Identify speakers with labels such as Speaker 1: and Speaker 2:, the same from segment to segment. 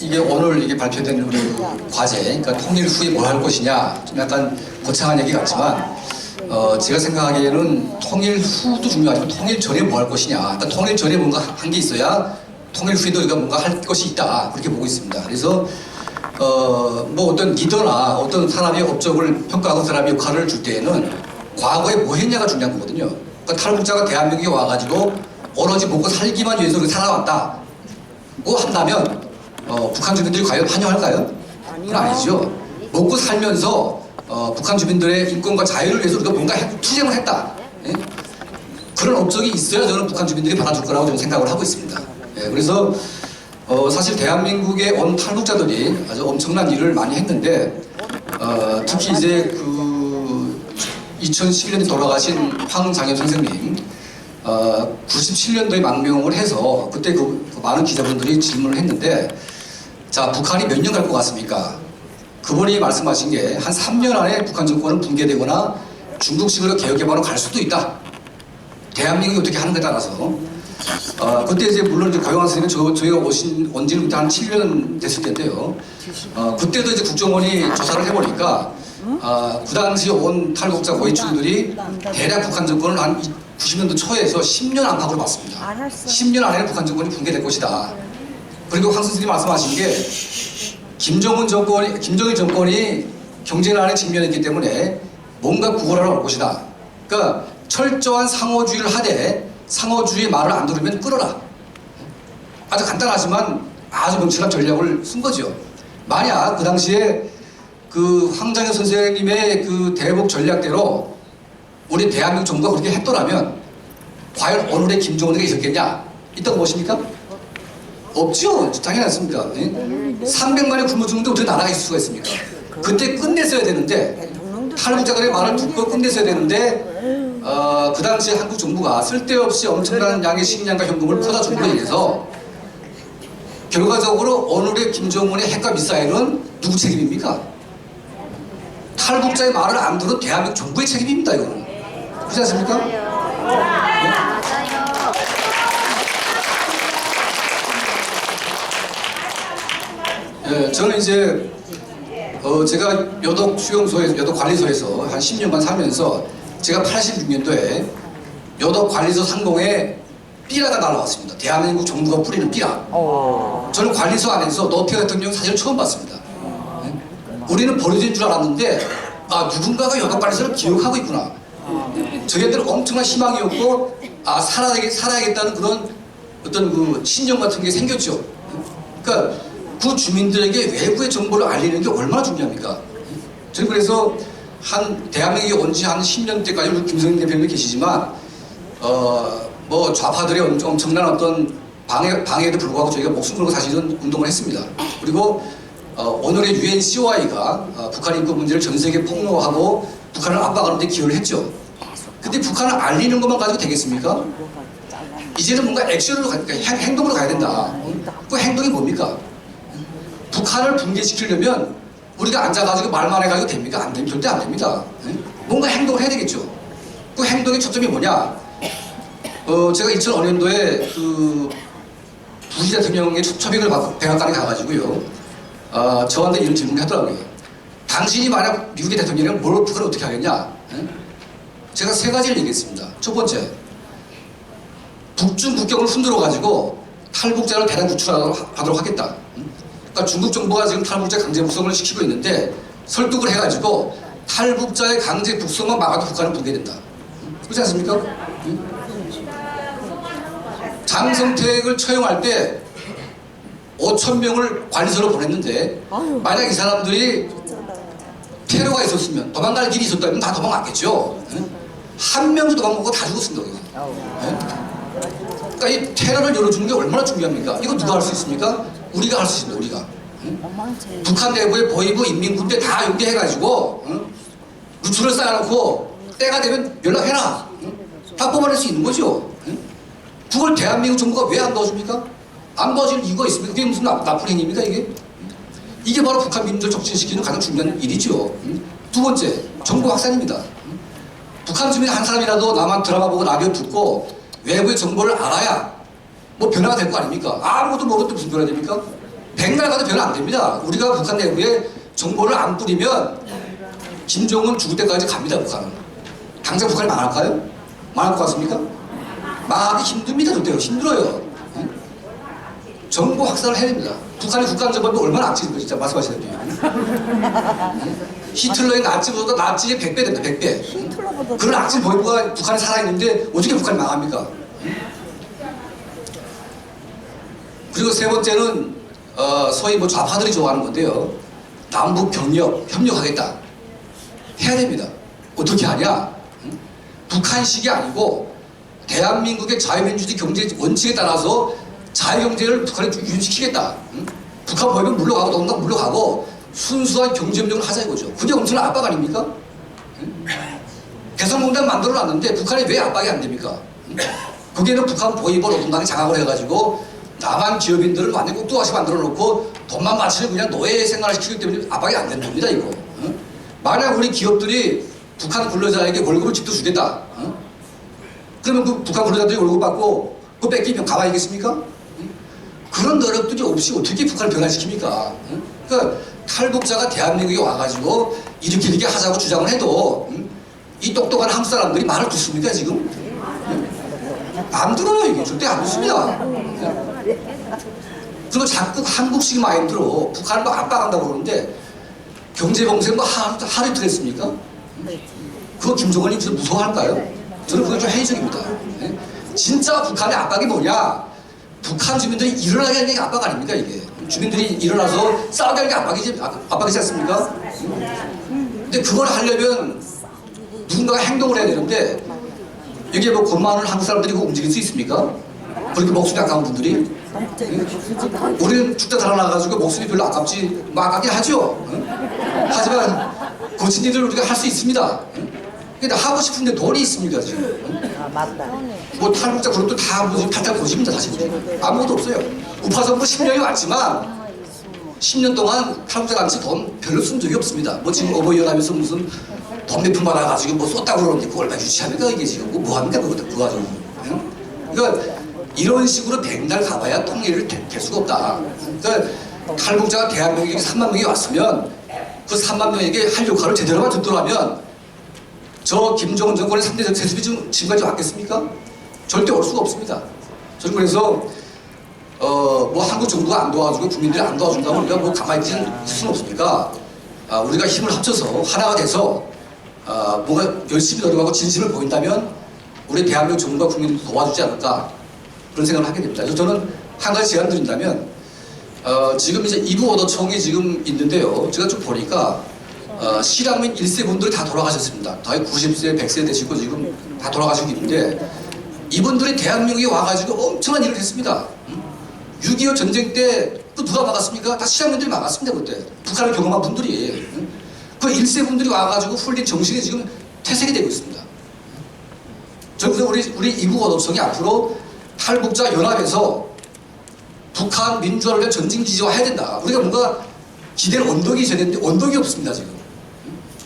Speaker 1: 이게 오늘 이게 발표된 우리 과제, 그러니까 통일 후에 뭘 할 것이냐, 좀 약간 거창한 얘기 같지만, 제가 생각하기에는 통일 후도 중요하지만 통일 전에 뭐 할 것이냐, 그러니까 통일 전에 뭔가 한 게 있어야 통일 후에도 우리가 뭔가 할 것이 있다, 그렇게 보고 있습니다. 그래서 뭐 어떤 리더나 어떤 사람의 업적을 평가하고 사람의 역할을 줄 때에는 과거에 뭐 했냐가 중요한 거거든요. 그러니까 탈북자가 대한민국에 와가지고 오로지 먹고 살기만 위해서 살아왔다 고 한다면 북한 주민들이 과연 환영할까요? 그건 아니죠. 먹고 살면서 북한 주민들의 인권과 자유를 위해서 우리가 뭔가 투쟁을 했다. 예? 그런 업적이 있어야 저는 북한 주민들이 받아줄 거라고 저는 생각을 하고 있습니다. 예, 그래서 사실 대한민국에 온 탈북자들이 아주 엄청난 일을 많이 했는데 특히 이제 그 2011년에 돌아가신 황장현 선생님 97년도에 망명을 해서 그때 그 많은 기자분들이 질문을 했는데, 자, 북한이 몇 년 갈 것 같습니까? 그분이 말씀하신 게 한 3년 안에 북한 정권은 붕괴되거나 중국식으로 개혁해방으로 갈 수도 있다. 대한민국이 어떻게 하는가에 따라서. 그때 이제 물론 이제 고영환 선생님은 저희가 온 지는 그때 한 7년 됐을 텐데요. 그때도 이제 국정원이 조사를 해보니까 그 당시 온 탈북자 고위층들이 대략 북한 정권을 한 90년도 초에서 10년 안팎으로 봤습니다. 10년 안에는 북한 정권이 붕괴될 것이다. 그리고 황 선생님이 말씀하신 게 김정일 정권이 경제난에 직면했기 때문에 뭔가 구걸하러 올 것이다. 그러니까 철저한 상호주의를 하되 상호주의의 말을 안 들으면 끌어라. 아주 간단하지만 아주 명철한 전략을 쓴 거죠. 만약 그 당시에 그 황장현 선생님의 그 대북 전략대로 우리 대한민국 정부가 그렇게 했더라면 과연 오늘의 김정은이가 있었겠냐? 있다고 보십니까? 없죠. 당연히 않습니다. 300만의 굶어 죽는데 어떻게 나라가 있을 수가 있습니까? 그때 끝냈어야 되는데 탈북자들의 말을 듣고 끝냈어야 되는데 그 당시에 한국 정부가 쓸데없이 엄청난 양의 식량과 현금을 퍼다 준 거에 의해서 결과적으로 오늘의 김정은의 핵과 미사일은 누구 책임입니까? 탈북자의 말을 안 들은 대한민국 정부의 책임입니다. 이거는. 그렇지 않습니까? 네? 네, 저는 이제 제가 여독 수용소에서, 여독 관리소에서 한 10년간 살면서 제가 86년도에 여독 관리소 상공에 삐라가 날아왔습니다. 대한민국 정부가 뿌리는 삐라. 저는 관리소 안에서 노태우 대통령 사진을 처음 봤습니다. 네? 우리는 버려진 줄 알았는데 누군가가 여독 관리소를 기억하고 있구나. 저희한테는 엄청난 희망이었고 살아야겠다는 그런 어떤 그 신념 같은 게 생겼죠. 그러니까 그 주민들에게 외부의 정보를 알리는 게 얼마나 중요합니까? 저는 그래서 대한민국에 온 지 한 10년 때까지 우리 김성인 대표님이 계시지만 뭐 좌파들의 엄청난 어떤 방해에도 불구하고 저희가 목숨 걸고 사실은 운동을 했습니다. 그리고 오늘의 UNCOI가 북한 인권 문제를 전 세계에 폭로하고 북한을 압박하는 데 기여를 했죠. 근데 북한을 알리는 것만 가지고 되겠습니까? 이제는 뭔가 액션으로 가니까 행동으로 가야 된다. 그 행동이 뭡니까? 북한을 붕괴시키려면 우리가 앉아가지고 말만 해가지고 됩니까? 안 됩니다. 절대 안 됩니다. 뭔가 행동을 해야 되겠죠. 그 행동의 초점이 뭐냐? 제가 2005년도에 그 부시 대통령의 초빙을 받고 백악관에 가가지고요. 저한테 이런 질문을 하더라고요. 당신이 만약 미국의 대통령이면 북한을 어떻게 하겠냐? 제가 세 가지를 얘기했습니다. 첫 번째, 북중 국경을 흔들어가지고 탈북자를 대량 구출하도록 하겠다. 그러니까 중국 정부가 지금 탈북자 강제 북송을 시키고 있는데 설득을 해가지고 탈북자의 강제 북송만 막아도 북한은 붕괴된다. 그렇지 않습니까? 장성택을 처형할 때 5,000명을 관리소로 보냈는데 만약 이 사람들이 테러가 있었으면 도망갈 길이 있었다면 다 도망갔겠죠. 한 명도 도망 못 가고 다 죽었습니다. 그러니까 이 테러를 열어주는 게 얼마나 중요합니까? 이거 누가 할 수 있습니까? 우리가 할 수 있습니다. 우리가. 북한 내부의 보위부 인민군대 다 연계해가지고 누출을 쌓아놓고 때가 되면 연락해라. 다 뽑아낼 수 있는 거죠. 그걸 대한민국 정부가 왜 안 도와줍니까? 안 도와줄 이유가 있습니까? 그게 무슨 나쁜 행위입니까 이게? 이게 바로 북한 민주를 촉진시키는 가장 중요한 일이죠. 두 번째, 정보 확산입니다. 북한 주민 한 사람이라도 나만 드라마 보고 라디오 듣고 외부의 정보를 알아야 뭐 변화가 될 거 아닙니까? 아무것도 모르는데 무슨 변화가 됩니까? 백날 가도 변화 안 됩니다. 우리가 북한 내부에 정보를 안 뿌리면 김정은 죽을 때까지 갑니다. 북한은. 당장 북한이 망할까요? 망할 것 같습니까? 망하기 힘듭니다. 절대로 힘들어요. 응? 정보 확산을 해야 됩니다. 북한의 국가안전법이 얼마나 악질인가 진짜 말씀하시는데요. 히틀러의 나치보다 나치의 100배 된다. 100배. 그런 악질 보이부가 북한에 살아있는데 어떻게 북한이 망합니까? 그리고 세 번째는 소위 뭐 좌파들이 좋아하는 건데요. 남북 경력 협력하겠다. 해야 됩니다. 어떻게 하냐? 응? 북한식이 아니고 대한민국의 자유민주주의 경제 원칙에 따라서 자유경제를 북한에 유지시키겠다. 응? 북한 보이면 물러가고 동남 물러가고 순수한 경제협력을 하자 이거죠. 그게 엄청난 압박 아닙니까? 응? 개성공단 만들어놨는데 북한에 왜 압박이 안 됩니까? 응? 거기에는 북한 보이버 노동당이 장악을 해가지고 남한 기업인들을 완전 꼭두각시 만들어 놓고 돈만 마치는 그냥 노예 생활을 시키기 때문에 압박이 안 되는 겁니다 이거. 응? 만약 우리 기업들이 북한 근로자에게 월급을 직접 주겠다. 응? 그러면 그 북한 근로자들이 월급 받고 그거 뺏기면 가만히 있겠습니까? 응? 그런 노력들이 없이 어떻게 북한을 변화시킵니까? 응? 그러니까 탈북자가 대한민국에 와가지고 이렇게 하자고 주장을 해도 응? 이 똑똑한 한국 사람들이 말을 듣습니까 지금? 응? 안 들어요 이게 절대 안 듣습니다. 응? 그리고 자꾸 한국식 마인드로 북한을 막 압박한다고 그러는데 경제봉쇄 뭐 하루 이틀 했습니까? 그거 김정은이 진짜 무서워할까요? 저는 그게 좀 회의적입니다. 네? 진짜 북한의 압박이 뭐냐? 북한 주민들이 일어나게 하는 게 압박 아닙니까 이게? 주민들이 일어나서 싸우게 하는 게 압박이지 않습니까? 근데 그걸 하려면 누군가가 행동을 해야 되는데 여기에 뭐 것만을 한국 사람들이 움직일 수 있습니까? 그렇게 목숨이 아까운 분들이? 우리는 죽다 달아나가지고 목숨이 별로 아깝지, 뭐 아깝긴 하죠. 하지만 고친 일을 우리가 할 수 있습니다. 근데 하고 싶은데 돈이 있습니까 지금?
Speaker 2: 맞다.
Speaker 1: 뭐 탈북자 그룹도 다 무슨 탈탈 고집입니다 사실. 아무것도 없어요. 우파선거 10년이 왔지만 10년 동안 탈북자한테 돈 별로 쓴 적이 없습니다. 뭐 지금 어버이연합에서 무슨 돈 몇 푼 받아가지고 뭐 썼다고 그러는데 그걸 다 유치합니까 이게 지금? 뭐 합니까 그것도 그 가지고? 그러니까 이런 식으로 백날 가봐야 통일을 될 수가 없다. 그러니까 탈북자가 대한민국에 3만 명이 왔으면 그 3만 명에게 할 역할을 제대로만 듣더라면 저 김정은 정권의 3대 세습이 지금까지 왔겠습니까? 절대 올 수가 없습니다. 저는 그래서 뭐 한국 정부가 안 도와주고 국민들이 안 도와준다고 우리가 뭐 가만히 있을 수는 없으니까 우리가 힘을 합쳐서 하나가 돼서 뭔가 열심히 노력하고 진심을 보인다면 우리 대한민국 정부가 국민을 도와주지 않을까 그런 생각을 하게 됩니다. 그래서 저는 한 가지 제안 드린다면 지금 이제 이부 오더총이 지금 있는데요. 제가 좀 보니까 실향민 1세 분들이 다 돌아가셨습니다. 거의 90세, 100세 되시고 지금 다 돌아가시고 있는데 이분들이 대한민국에 와가지고 엄청난 일을 했습니다. 6.25 전쟁 때 또 누가 막았습니까? 다 실향민들이 막았습니다. 그때 북한을 경험한 분들이 그 1세 분들이 와가지고 풀린 정신이 지금 퇴색이 되고 있습니다. 그래서 우리 이부 오더총이 앞으로 탈북자 연합에서 북한 민주화를 위한 전쟁 지지화 해야 된다. 우리가 뭔가 기댈 언덕이 있어야 되는데 언덕이 없습니다 지금.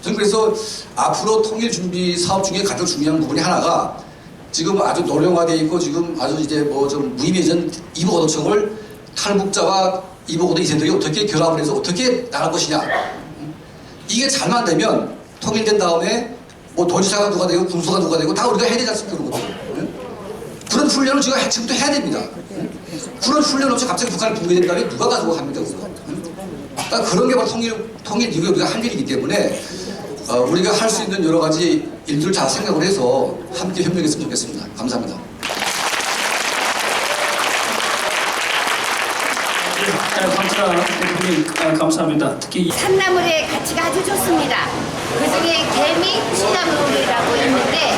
Speaker 1: 저는 그래서 앞으로 통일 준비 사업 중에 가장 중요한 부분이 하나가 지금 아주 노령화되어 있고 지금 아주 이제 뭐 좀 무의미해진 이북오도청을 탈북자와 이북오도 이세들이 어떻게 결합을 해서 어떻게 나갈 것이냐. 이게 잘만 되면 통일된 다음에 뭐 도지사가 누가 되고 군수가 누가 되고 다 우리가 해야 되지 않습니까 그런 것들. 그런 훈련을 제가 지금부터 해야 됩니다. 그런 훈련 없이 갑자기 북한을 붕괴된다면 누가 가지고 합니까 그거. 그러니까 그런 게 바로 통일 이후에 우리가 할 일이기 때문에 우리가 할 수 있는 여러 가지 일들을 잘 생각을 해서 함께 협력했으면 좋겠습니다. 감사합니다.
Speaker 3: 감사 대표님 감사합니다. 특히
Speaker 4: 산나물의 가치가 아주 좋습니다. 그중에 개미 취나물이라고 있는데